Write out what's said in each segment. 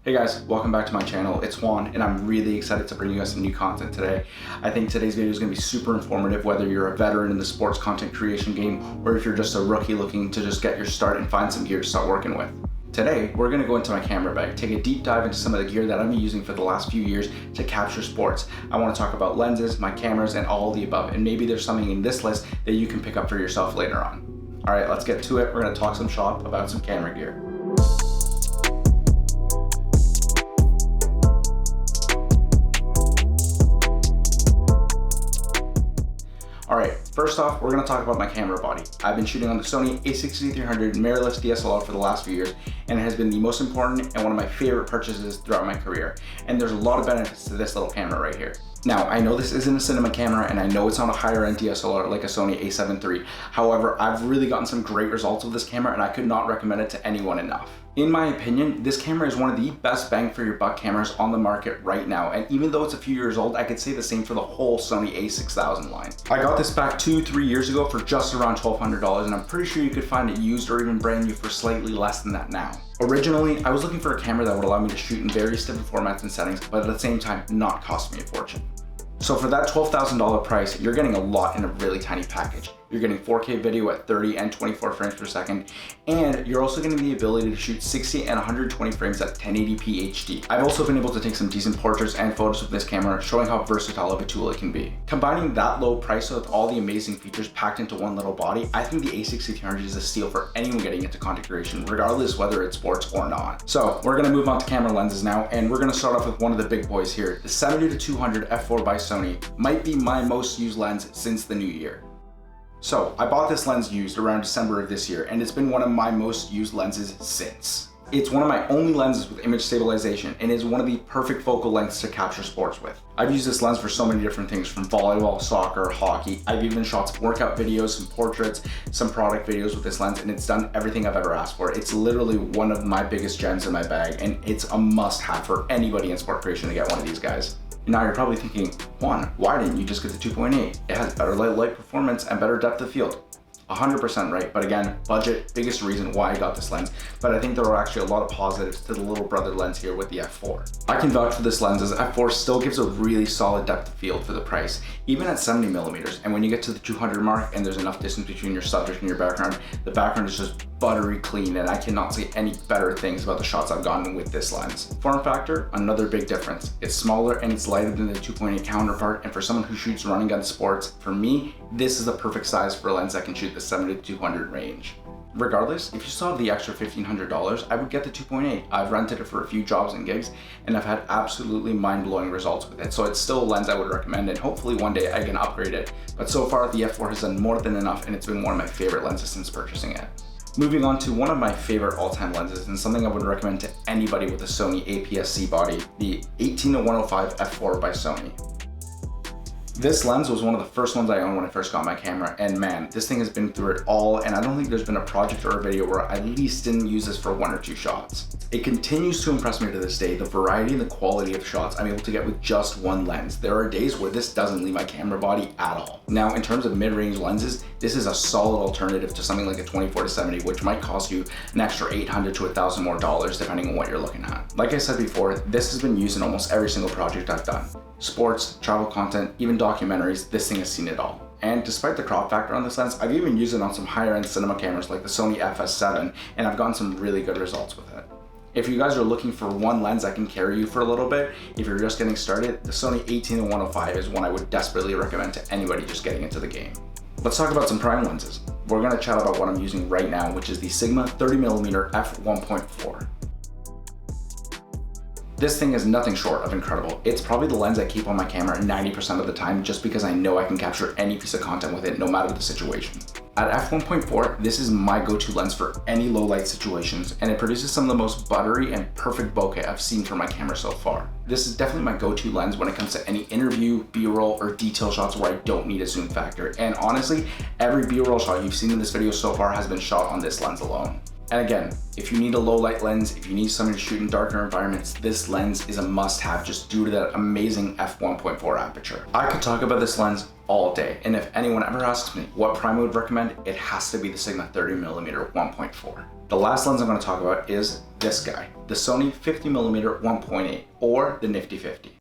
Hey guys, welcome back to my channel. It's Juan and I'm really excited to bring you guys some new content today. I think today's video is going to be super informative whether you're a veteran in the sports content creation game or if you're just a rookie looking to just get your start and find some gear to start working with. Today, we're going to go into my camera bag, take a deep dive into some of the gear that I've been using for the last few years to capture sports. I want to talk about lenses, my cameras, and all of the above, and maybe there's something in this list that you can pick up for yourself later on. All right, let's get to it. We're going to talk some shop about some camera gear. Alright, first off, we're going to talk about my camera body. I've been shooting on the Sony a6300 mirrorless DSLR for the last few years, and it has been the most important and one of my favorite purchases throughout my career. And there's a lot of benefits to this little camera right here. Now, I know this isn't a cinema camera, and I know it's not a higher end DSLR like a Sony a7 III. However, I've really gotten some great results with this camera, and I could not recommend it to anyone enough. In my opinion, this camera is one of the best bang for your buck cameras on the market right now, and even though it's a few years old, I could say the same for the whole Sony a6000 line. I got this back 2-3 years ago for just around $1,200, and I'm pretty sure you could find it used or even brand new for slightly less than that now. Originally, I was looking for a camera that would allow me to shoot in various different formats and settings, but at the same time, not cost me a fortune. So for that $12,000 price, you're getting a lot in a really tiny package. You're getting 4K video at 30 and 24 frames per second, and you're also getting the ability to shoot 60 and 120 frames at 1080p HD. I've also been able to take some decent portraits and photos with this camera, showing how versatile of a tool it can be. Combining that low price with all the amazing features packed into one little body, I think the a6300 is a steal for anyone getting into content creation, regardless whether it's sports or not. So we're gonna move on to camera lenses now, and we're gonna start off with one of the big boys here. The 70-200 f4 by Sony might be my most used lens since the new year. So I bought this lens used around December of this year, and it's been one of my most used lenses since. It's one of my only lenses with image stabilization and is one of the perfect focal lengths to capture sports with. I've used this lens for so many different things, from volleyball, soccer, hockey. I've even shot some workout videos, some portraits, some product videos with this lens, and it's done everything I've ever asked for. It's literally one of my biggest gems in my bag, and it's a must-have for anybody in sport creation to get one of these guys. Now you're probably thinking, Juan, why didn't you just get the 2.8? It has better light performance and better depth of field. 100% right, but again, budget, biggest reason why I got this lens, but I think there are actually a lot of positives to the little brother lens here with the f4. I can vouch for this lens as f4 still gives a really solid depth of field for the price, even at 70mm, and when you get to the 200 mark and there's enough distance between your subject and your background, the background is just buttery clean, and I cannot say any better things about the shots I've gotten with this lens. Form factor, another big difference. It's smaller and it's lighter than the 2.8 counterpart, and for someone who shoots running gun sports, for me, this is the perfect size for a lens that can shoot the 70-200 range. Regardless, if you still have the extra $1,500, I would get the 2.8. I've rented it for a few jobs and gigs, and I've had absolutely mind-blowing results with it. So it's still a lens I would recommend, and hopefully one day I can upgrade it. But so far, the f4 has done more than enough, and it's been one of my favorite lenses since purchasing it. Moving on to one of my favorite all-time lenses, and something I would recommend to anybody with a Sony APS-C body, the 18-105 f4 by Sony. This lens was one of the first ones I owned when I first got my camera, and man, this thing has been through it all, and I don't think there's been a project or a video where I at least didn't use this for 1 or 2 shots. It continues to impress me to this day, the variety and the quality of shots I'm able to get with just one lens. There are days where this doesn't leave my camera body at all. Now, in terms of mid-range lenses, this is a solid alternative to something like a 24-70, which might cost you an extra $800 to $1,000 more depending on what you're looking at. Like I said before, this has been used in almost every single project I've done. Sports, travel content, even documentaries, this thing has seen it all. And despite the crop factor on this lens, I've even used it on some higher end cinema cameras like the Sony FS7, and I've gotten some really good results with it. If you guys are looking for one lens that can carry you for a little bit, if you're just getting started, the Sony 18-105 is one I would desperately recommend to anybody just getting into the game. Let's talk about some prime lenses. We're gonna chat about what I'm using right now, which is the Sigma 30mm f1.4. This thing is nothing short of incredible. It's probably the lens I keep on my camera 90% of the time just because I know I can capture any piece of content with it no matter the situation. At f1.4, this is my go-to lens for any low light situations, and it produces some of the most buttery and perfect bokeh I've seen from my camera so far. This is definitely my go-to lens when it comes to any interview, B-roll, or detail shots where I don't need a zoom factor. And honestly, every B-roll shot you've seen in this video so far has been shot on this lens alone. And again, if you need a low light lens, if you need something to shoot in darker environments, this lens is a must-have just due to that amazing f1.4 aperture. I could talk about this lens all day, and if anyone ever asks me what prime I would recommend, it has to be the Sigma 30mm 1.4. The last lens I'm going to talk about is this guy, the Sony 50mm 1.8 or the Nifty 50.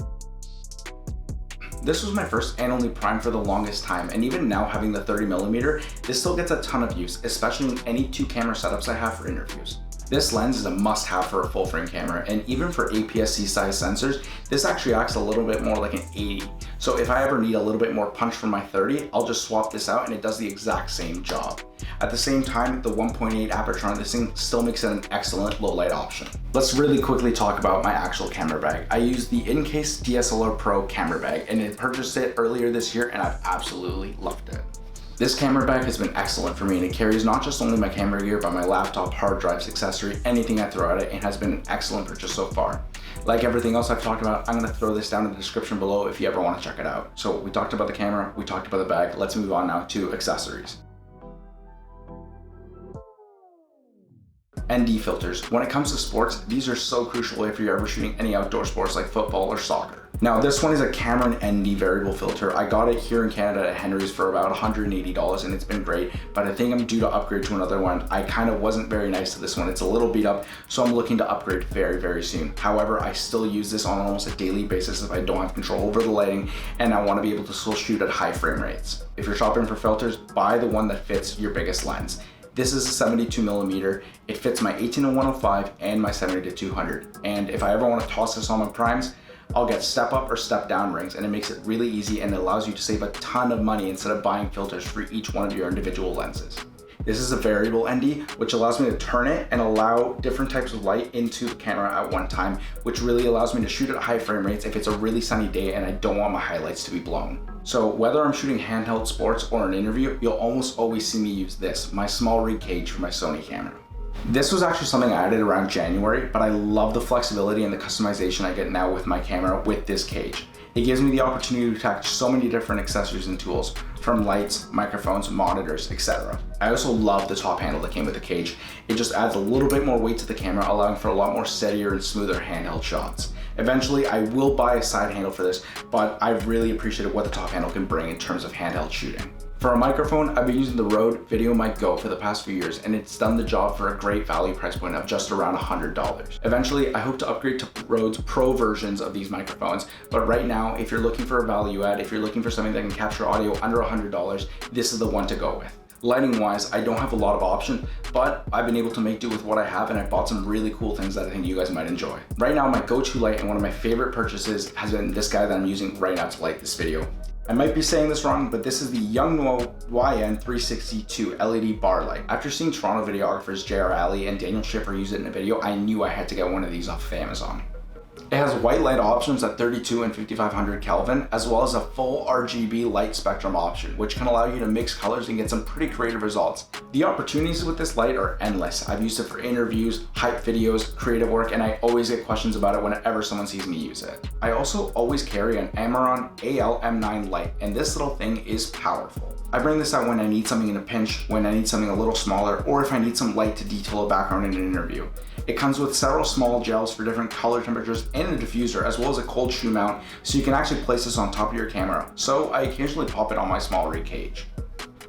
This was my first and only prime for the longest time, and even now having the 30mm, this still gets a ton of use, especially in any 2 camera setups I have for interviews. This lens is a must-have for a full frame camera, and even for APS-C size sensors, this actually acts a little bit more like an 80. So if I ever need a little bit more punch from my 30, I'll just swap this out and it does the exact same job. At the same time, the 1.8 aperture on this thing still makes it an excellent low light option. Let's really quickly talk about my actual camera bag. I use the InCase DSLR Pro camera bag, and I purchased it earlier this year and I've absolutely loved it. This camera bag has been excellent for me, and it carries not just only my camera gear, but my laptop, hard drives, accessory, anything I throw at it, and has been an excellent purchase so far. Like everything else I've talked about, I'm gonna throw this down in the description below if you ever wanna check it out. So we talked about the camera, we talked about the bag, let's move on now to accessories. ND filters. When it comes to sports, these are so crucial if you're ever shooting any outdoor sports like football or soccer. Now this one is a Cameron ND variable filter. I got it here in Canada at Henry's for about $180 and it's been great, but I think I'm due to upgrade to another one. I kind of wasn't very nice to this one. It's a little beat up, so I'm looking to upgrade very, very soon. However, I still use this on almost a daily basis if I don't have control over the lighting and I want to be able to still shoot at high frame rates. If you're shopping for filters, buy the one that fits your biggest lens. This is a 72mm. It fits my 18-105 and my 70-200. And if I ever want to toss this on my primes, I'll get step up or step down rings, and it makes it really easy and it allows you to save a ton of money instead of buying filters for each one of your individual lenses. This is a variable ND, which allows me to turn it and allow different types of light into the camera at one time, which really allows me to shoot at high frame rates if it's a really sunny day and I don't want my highlights to be blown. So whether I'm shooting handheld sports or an interview, you'll almost always see me use this, my small rig cage for my Sony camera. This was actually something I added around January, but I love the flexibility and the customization I get now with my camera with this cage. It gives me the opportunity to attach so many different accessories and tools, from lights, microphones, monitors, etc. I also love the top handle that came with the cage. It just adds a little bit more weight to the camera, allowing for a lot more steadier and smoother handheld shots. Eventually, I will buy a side handle for this, but I've really appreciated what the top handle can bring in terms of handheld shooting. For a microphone, I've been using the Rode VideoMic Go for the past few years, and it's done the job for a great value price point of just around $100. Eventually, I hope to upgrade to Rode's Pro versions of these microphones, but right now, if you're looking for a value add, if you're looking for something that can capture audio under $100, this is the one to go with. Lighting wise, I don't have a lot of options, but I've been able to make do with what I have, and I bought some really cool things that I think you guys might enjoy. Right now, my go-to light and one of my favorite purchases has been this guy that I'm using right now to light this video. I might be saying this wrong, but this is the Yongnuo YN362 LED bar light. After seeing Toronto videographers J.R. Alley and Daniel Schiffer use it in a video, I knew I had to get one of these off of Amazon. It has white light options at 32 and 5500 Kelvin, as well as a full RGB light spectrum option, which can allow you to mix colors and get some pretty creative results. The opportunities with this light are endless. I've used it for interviews, hype videos, creative work, and I always get questions about it whenever someone sees me use it. I also always carry an Amaron AL-M9 light, and this little thing is powerful. I bring this out when I need something in a pinch, when I need something a little smaller, or if I need some light to detail a background in an interview. It comes with several small gels for different color temperatures and a diffuser, as well as a cold shoe mount, so you can actually place this on top of your camera. So I occasionally pop it on my small rig cage.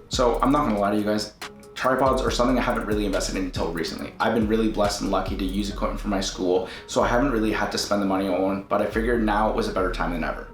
So I'm not gonna lie to you guys, tripods are something I haven't really invested in until recently. I've been really blessed and lucky to use equipment from my school, so I haven't really had to spend the money on one, but I figured now was a better time than ever.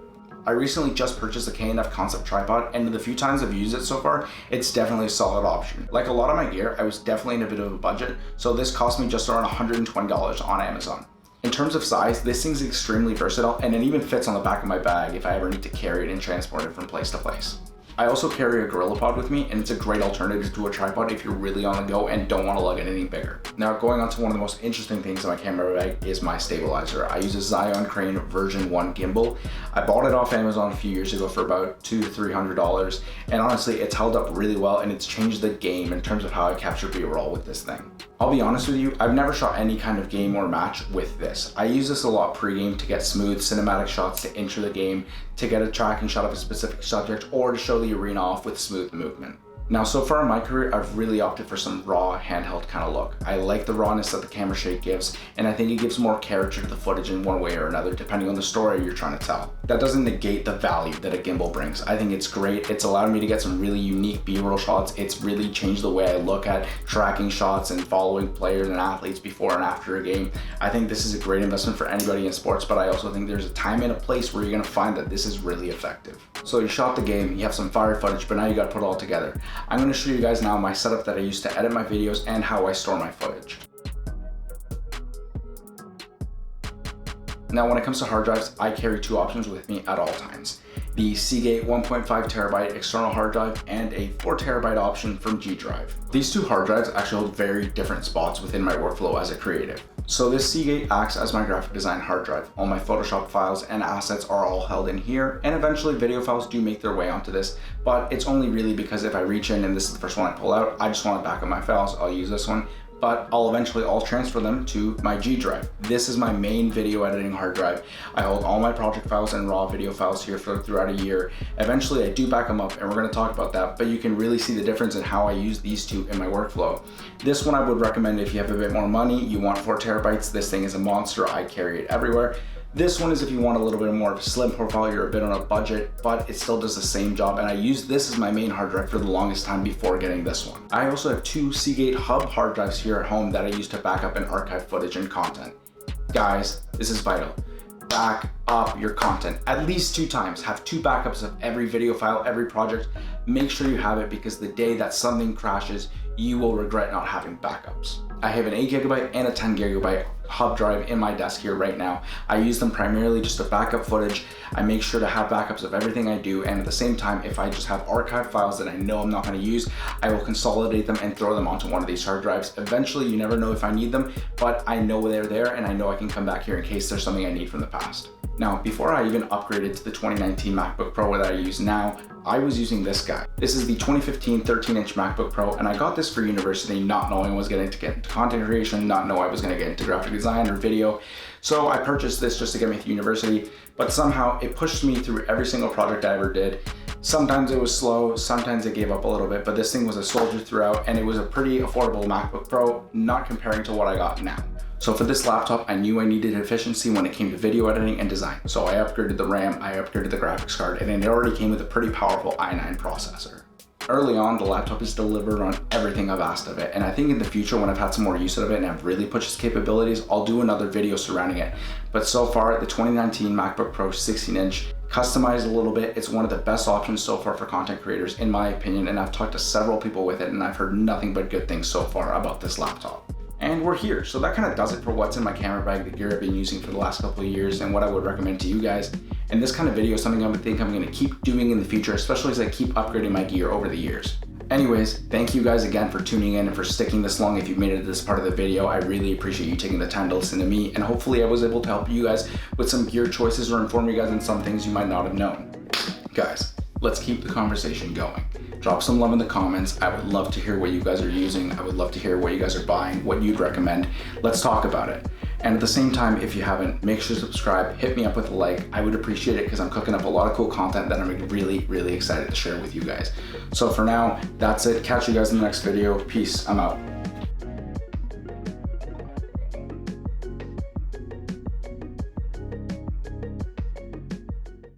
I recently just purchased a K&F Concept tripod, and the few times I've used it so far, it's definitely a solid option. Like a lot of my gear, I was definitely in a bit of a budget, so this cost me just around $120 on Amazon. In terms of size, this thing's extremely versatile, and it even fits on the back of my bag if I ever need to carry it and transport it from place to place. I also carry a GorillaPod with me, and it's a great alternative to a tripod if you're really on the go and don't want to lug anything bigger. Now, going on to one of the most interesting things in my camera bag is my stabilizer. I use a Zion Crane version 1 gimbal. I bought it off Amazon a few years ago for about $200 to $300, and honestly, it's held up really well, and it's changed the game in terms of how I capture B-roll with this thing. I'll be honest with you, I've never shot any kind of game or match with this. I use this a lot pre-game to get smooth cinematic shots to enter the game, to get a tracking shot of a specific subject, or to show the arena off with smooth movement. Now, so far in my career, I've really opted for some raw handheld kind of look. I like the rawness that the camera shake gives, and I think it gives more character to the footage in one way or another, depending on the story you're trying to tell. That doesn't negate the value that a gimbal brings. I think it's great. It's allowed me to get some really unique B-roll shots. It's really changed the way I look at tracking shots and following players and athletes before and after a game. I think this is a great investment for anybody in sports, but I also think there's a time and a place where you're gonna find that this is really effective. So you shot the game, you have some fire footage, but now you gotta put it all together. I'm gonna show you guys now my setup that I use to edit my videos and how I store my footage. Now, when it comes to hard drives, I carry two options with me at all times. The Seagate 1.5 terabyte external hard drive and a 4 terabyte option from G Drive. These two hard drives actually hold very different spots within my workflow as a creative. So this Seagate acts as my graphic design hard drive. All my Photoshop files and assets are all held in here, and eventually video files do make their way onto this, but it's only really because if I reach in and this is the first one I pull out, I just want to back up my files, I'll use this one. But I'll eventually transfer them to my G Drive. This is my main video editing hard drive. I hold all my project files and raw video files here throughout a year. Eventually I do back them up, and we're gonna talk about that, but you can really see the difference in how I use these two in my workflow. This one I would recommend if you have a bit more money, you want 4 terabytes, this thing is a monster, I carry it everywhere. This one is if you want a little bit more of a slim profile, you're a bit on a budget, but it still does the same job, and I used this as my main hard drive for the longest time before getting this one. I also have two Seagate Hub hard drives here at home that I use to back up and archive footage and content. Guys, this is vital. Back up your content at least 2 times. Have 2 backups of every video file, every project. Make sure you have it, because the day that something crashes, you will regret not having backups. I have an 8 gigabyte and a 10 gigabyte hub drive in my desk here right now. I use them primarily just to back up footage. I make sure to have backups of everything I do, and at the same time, if I just have archive files that I know I'm not going to use, I will consolidate them and throw them onto one of these hard drives. Eventually, you never know if I need them, but I know they're there, and I know I can come back here in case there's something I need from the past. Now, before I even upgraded to the 2019 MacBook Pro that I use now, I was using this guy. This is the 2015 13-inch MacBook Pro, and I got this for university, not knowing I was going to get into content creation, not knowing I was going to get into graphic design or video. So I purchased this just to get me through university, but somehow it pushed me through every single project I ever did. Sometimes it was slow, sometimes it gave up a little bit, but this thing was a soldier throughout, and it was a pretty affordable MacBook Pro, not comparing to what I got now. So for this laptop, I knew I needed efficiency when it came to video editing and design. So I upgraded the RAM, I upgraded the graphics card, and it already came with a pretty powerful i9 processor. Early on, the laptop has delivered on everything I've asked of it, and I think in the future, when I've had some more use of it and I've really pushed its capabilities, I'll do another video surrounding it. But so far, the 2019 MacBook Pro 16-inch, customized a little bit, it's one of the best options so far for content creators, in my opinion, and I've talked to several people with it, and I've heard nothing but good things so far about this laptop. And we're here, so that kind of does it for what's in my camera bag, the gear I've been using for the last couple of years, and what I would recommend to you guys. And this kind of video is something I would think I'm going to keep doing in the future, especially as I keep upgrading my gear over the years. Anyways, thank you guys again for tuning in and for sticking this long. If you've made it to this part of the video, I really appreciate you taking the time to listen to me, and hopefully I was able to help you guys with some gear choices or inform you guys on some things you might not have known. Guys, let's keep the conversation going. Drop some love in the comments. I would love to hear what you guys are using. I would love to hear what you guys are buying, what you'd recommend. Let's talk about it. And at the same time, if you haven't, make sure to subscribe, hit me up with a like. I would appreciate it, because I'm cooking up a lot of cool content that I'm really, really excited to share with you guys. So for now, that's it. Catch you guys in the next video. Peace. I'm out.